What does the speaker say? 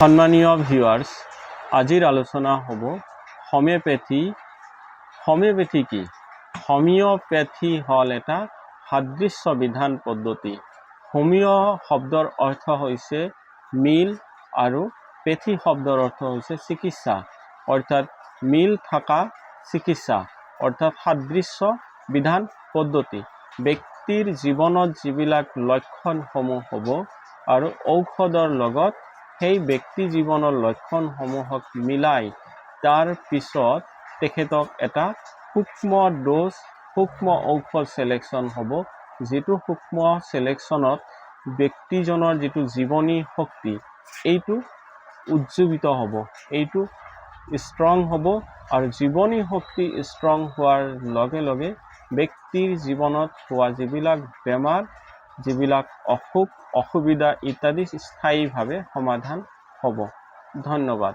সম্মানীয় ভিউয়াৰ্স, আজিৰ আলোচনা হ'ব হোমিওপ্যাথি। হোমিওপ্যাথি কি? হোমিওপ্যাথি হ'ল এটা সাদৃশ্য বিধান পদ্ধতি। হোমিও শব্দৰ অৰ্থ হৈছে মিল আৰু পেথি শব্দৰ অৰ্থ হৈছে চিকিৎসা, অৰ্থাৎ মিল থকা চিকিৎসা, অৰ্থাৎ সাদৃশ্য বিধান পদ্ধতি। ব্যক্তিৰ জীৱনত যিবিলাক লক্ষণসমূহ হ'ব আৰু ঔষধৰ লগত সেই ব্যক্তি জীৱনৰ লক্ষণসমূহক মিলাই তাৰ পিছত তেখেতক এটা সূক্ষ্ম ড'জ, সূক্ষ্ম ঔষধ চিলেকশ্যন হ'ব, যিটো সূক্ষ্ম চিলেকশ্যনত ব্যক্তিজনৰ যিটো জীৱনী শক্তি এইটো উজ্জীৱিত হ'ব, এইটো ষ্ট্ৰং হ'ব, আৰু জীৱনী শক্তি ষ্ট্ৰং হোৱাৰ লগে লগে ব্যক্তিৰ জীৱনত হোৱা যিবিলাক বেমাৰ, যিবিলাক অসুখ অসুবিধা ইত্যাদি স্থায়ীভাৱে সমাধান হ'ব। ধন্যবাদ।